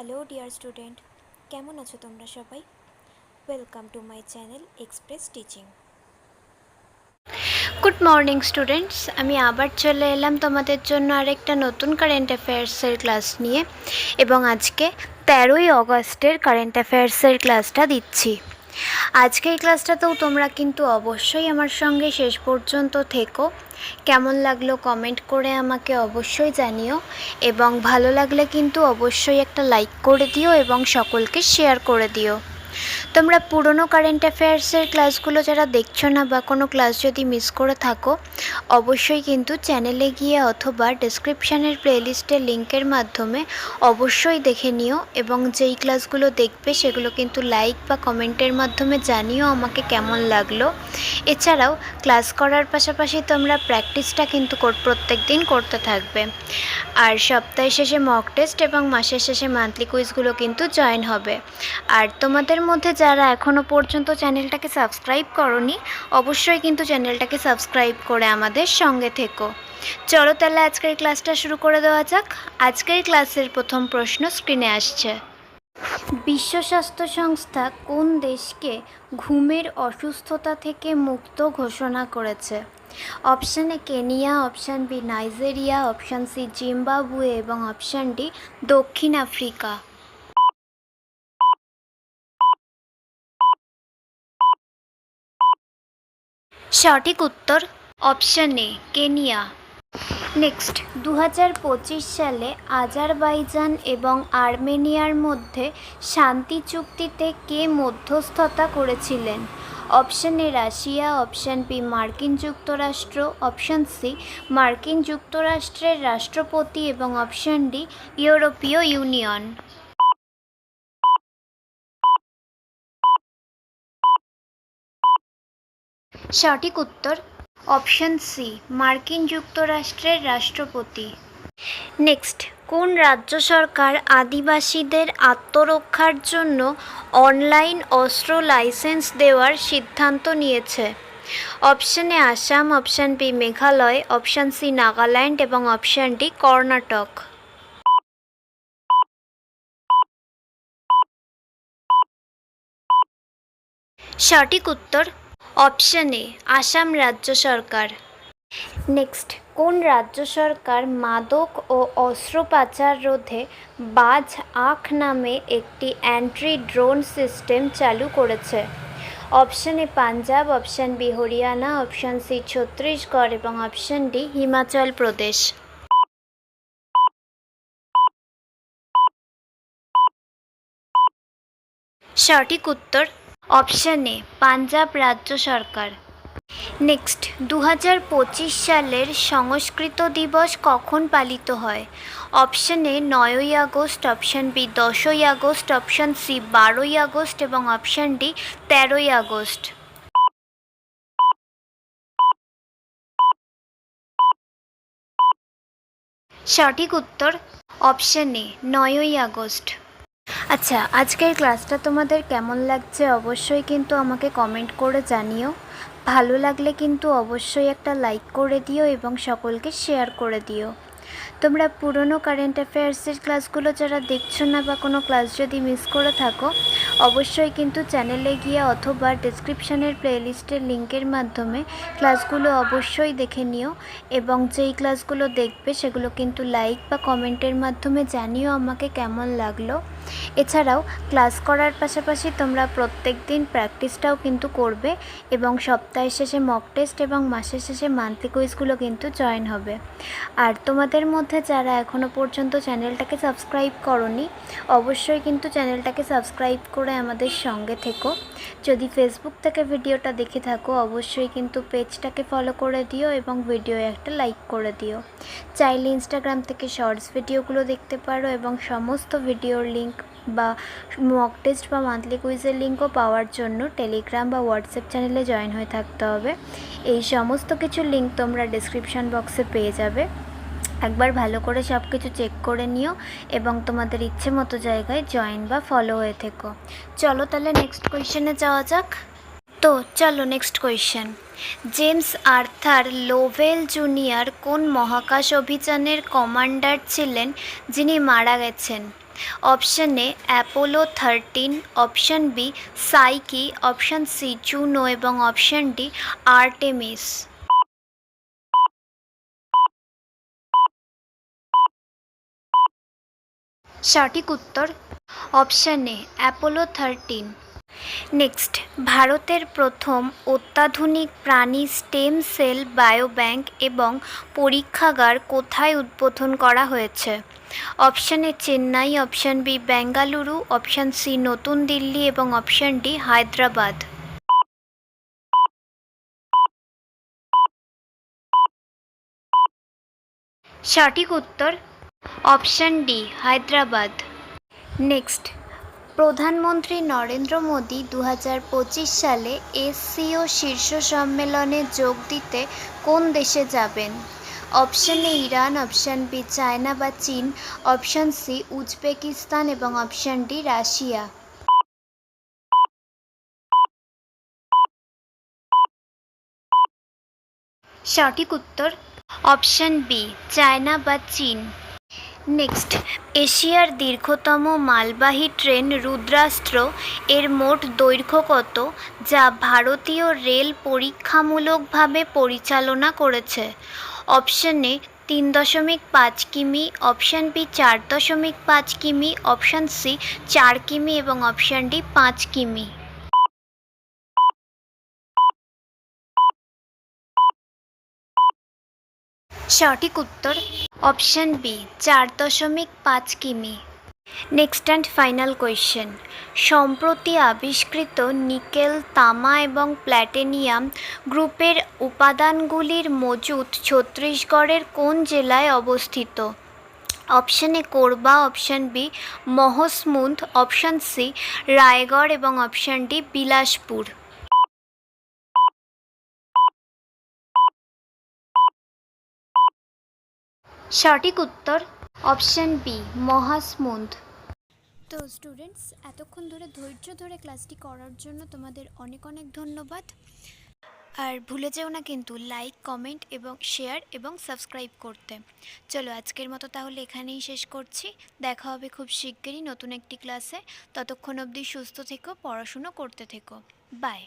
Hello dear student, কেমন আছো তোমরা সবাই? Welcome to my channel express teaching. Good morning students, আমি আবার চলে এলাম তোমাদের জন্য আরেকটা নতুন কারেন্ট অ্যাফেয়ার্সের ক্লাস নিয়ে। এবং আজকে 13ই অগস্টের কারেন্ট অ্যাফেয়ার্সের ক্লাসটা দিচ্ছি। আজকে এই ক্লাসটাতেও তোমরা কিন্তু অবশ্যই আমার সঙ্গে শেষ পর্যন্ত থেকো। কেমন লাগলো কমেন্ট করে আমাকে অবশ্যই জানিও, এবং ভালো লাগলে কিন্তু অবশ্যই একটা লাইক করে দিও এবং সকলকে শেয়ার করে দিও। তোমরা পুরনো কারেন্ট অ্যাফেয়ার্সের ক্লাসগুলো যারা দেখছো না বা কোনো ক্লাস যদি মিস করে থাকো, অবশ্যই কিন্তু চ্যানেলে গিয়ে অথবা ডেসক্রিপশানের প্লেলিস্টের লিঙ্কের মাধ্যমে অবশ্যই দেখে নিও, এবং যেই ক্লাসগুলো দেখবে সেগুলো কিন্তু লাইক বা কমেন্টের মাধ্যমে জানিও আমাকে কেমন লাগলো। এছাড়াও ক্লাস করার পাশাপাশি তোমরা প্র্যাকটিসটা কিন্তু প্রত্যেক দিন করতে থাকবে। আর সপ্তাহের শেষে মক টেস্ট এবং মাসের শেষে মান্থলি কুইজগুলো কিন্তু জয়েন হবে। আর তোমাদের মধ্যে যারা এখনও পর্যন্ত চ্যানেলটাকে সাবস্ক্রাইব করোনি, অবশ্যই কিন্তু চ্যানেলটাকে সাবস্ক্রাইব করে আমাদের সঙ্গে থেকো। চলো তাহলে আজকের ক্লাসটা শুরু করে দেওয়া যাক। আজকের ক্লাসের প্রথম প্রশ্ন স্ক্রিনে আসছে। বিশ্ব স্বাস্থ্য সংস্থা কোন দেশকে ঘুমের অসুস্থতা থেকে মুক্ত ঘোষণা করেছে? Option A Kenya, option B Nigeria, option C Zimbabwe এবং অপশান ডি দক্ষিণ আফ্রিকা। সঠিক উত্তর অপশান এ কেনিয়া। নেক্সট, 2025 সালে আজারবাইজান এবং আর্মেনিয়ার মধ্যে শান্তি চুক্তিতে কে মধ্যস্থতা করেছিলেন? Option A Russia, option B মার্কিন যুক্তরাষ্ট্র, অপশান সি মার্কিন যুক্তরাষ্ট্রের রাষ্ট্রপতি এবং অপশান ডি ইউরোপীয় ইউনিয়ন। সঠিক উত্তর অপশান সি মার্কিন যুক্তরাষ্ট্রের রাষ্ট্রপতি। নেক্সট, কোন রাজ্য সরকার আদিবাসীদের আত্মরক্ষার জন্য অনলাইন অস্ত্র লাইসেন্স দেওয়ার সিদ্ধান্ত নিয়েছে? Option A Assam, option B Meghalaya, option C Nagaland এবং অপশান ডি কর্ণাটক। সঠিক উত্তর অপশান এ আসাম রাজ্য সরকার। নেক্সট, কোন রাজ্য সরকার মাদক ও অস্ত্র পাচার রোধে বাজ আখ নামে একটি অ্যান্টি ড্রোন সিস্টেম চালু করেছে? Option A Punjab, option B Haryana, option C Chhattisgarh এবং অপশান ডি হিমাচল প্রদেশ। সঠিক উত্তর অপশান এ পাঞ্জাব রাজ্য সরকার। নেক্সট, 2025 সালের সংস্কৃত দিবস কখন পালিত হয়? অপশান এ 9ই আগস্ট, অপশান বি 10ই আগস্ট, অপশান সি 12ই আগস্ট এবং অপশান ডি 13ই আগস্ট। সঠিক উত্তর অপশান এ 9ই আগস্ট। আচ্ছা, আজকের ক্লাসটা তোমাদের কেমন লাগছে অবশ্যই কিন্তু আমাকে কমেন্ট করে জানিও। ভালো লাগলে কিন্তু অবশ্যই একটা লাইক করে দিও এবং সকলকে শেয়ার করে দিও। তোমরা পুরনো কারেন্ট অ্যাফেয়ার্সের ক্লাসগুলো যারা দেখছো না বা কোনো ক্লাস যদি মিস করে থাকো, অবশ্যই কিন্তু চ্যানেলে গিয়ে অথবা ডেসক্রিপশানের প্লেলিস্টের লিঙ্কের মাধ্যমে ক্লাসগুলো অবশ্যই দেখে নিও, এবং যেই ক্লাসগুলো দেখবে সেগুলো কিন্তু লাইক বা কমেন্টের মাধ্যমে জানিও আমাকে কেমন লাগলো। এছাড়াও ক্লাস করার পাশাপাশি তোমরা প্রত্যেক দিন প্র্যাকটিসটাও কিন্তু করবে, এবং সপ্তাহের শেষে মক টেস্ট এবং মাসের শেষে মান্থলি কুইজগুলো কিন্তু জয়েন হবে। আর তোমাদের মধ্যে যারা এখনও পর্যন্ত চ্যানেলটাকে সাবস্ক্রাইব করোনি, অবশ্যই কিন্তু চ্যানেলটাকে সাবস্ক্রাইব করে আমাদের সঙ্গে থেকো। যদি ফেসবুক থেকে ভিডিওটা দেখে থাকো, অবশ্যই কিন্তু পেজটাকে ফলো করে দিও এবং ভিডিওয়ে একটা লাইক করে দিও। চাইলে ইনস্টাগ্রাম থেকে শর্টস ভিডিওগুলো দেখতে পারো, এবং সমস্ত ভিডিওর লিঙ্ক বা মক টেস্ট বা মান্থলি কুইজের লিঙ্কও পাওয়ার জন্য টেলিগ্রাম বা হোয়াটসঅ্যাপ চ্যানেলে জয়েন হয়ে থাকতে হবে। এই সমস্ত কিছুর লিঙ্ক তোমরা ডেসক্রিপশন বক্সে পেয়ে যাবে। একবার ভালো করে সব কিছু চেক করে নিও এবং তোমাদের ইচ্ছে মতো জায়গায় জয়েন বা ফলো হয়ে থেকো। চলো তাহলে নেক্সট কোয়েশ্চেনে যাওয়া যাক। তো চলো next question. James Arthur Lovell junior কোন মহাকাশ অভিযানের কমান্ডার ছিলেন যিনি মারা গেছেন? Option A Apollo 13, option B Psyche, option C Juno এবং অপশন ডি আর্টেমিস। সঠিক উত্তর অপশন এ অ্যাপোলো 13। নেক্সট, ভারতের প্রথম অত্যাধুনিক প্রাণী স্টেম সেল বায়োব্যাংক এবং পরীক্ষাগার কোথায় উদ্বোধন করা হয়েছে? Option A Chennai, option B Bengaluru, option C নতুন দিল্লি এবং অপশন ডি হায়দ্রাবাদ। সঠিক উত্তর অপশন ডি হায়দ্রাবাদ। নেক্সট, প্রধানমন্ত্রী নরেন্দ্র মোদী 2025 সালে এসসিও শীর্ষ সম্মেলনে যোগ দিতে কোন দেশে যাবেন? Option A Iran, option B China বা চীন, অপশন সি উজবেকিস্তান এবং অপশন ডি রাশিয়া। সঠিক উত্তর অপশন বি চায়না বা চীন। নেক্সট, এশিয়ার দীর্ঘতম মালবাহী ট্রেন রুদ্রাস্ত্র এর মোট দৈর্ঘ্য কত, যা ভারতীয় রেল পরীক্ষামূলকভাবে পরিচালনা করেছে? অপশন এ 3.5 কিমি, অপশন বি 4.5 কিমি, অপশন সি 4 কিমি এবং অপশন ডি 5 কিমি। সঠিক উত্তর অপশন বি 4.5 কিমি। নেক্সট অ্যান্ড ফাইনাল কোয়েশ্চেন, সম্প্রতি আবিষ্কৃত নিকেল, তামা এবং প্ল্যাটিনিয়াম গ্রুপের উপাদানগুলির মজুত ছত্তিশগড়ের কোন জেলায় অবস্থিত? Option A Korba, option B Mahasamund, option C Raigarh এবং অপশন ডি বিলাসপুর। সঠিক উত্তর অপশন বি মহাসমুন্দ। তো স্টুডেন্টস, এতক্ষণ ধরে ধৈর্য ধরে ক্লাসটি করার জন্য তোমাদের অনেক অনেক ধন্যবাদ। আর ভুলে যেও না কিন্তু লাইক, কমেন্ট এবং শেয়ার এবং সাবস্ক্রাইব করতে। চলো আজকের মতো তাহলে এখানেই শেষ করছি। দেখা হবে খুব শিগগিরই নতুন একটি ক্লাসে। ততক্ষণ অবধি সুস্থ থেকো, পড়াশুনো করতে থেকো। বাই।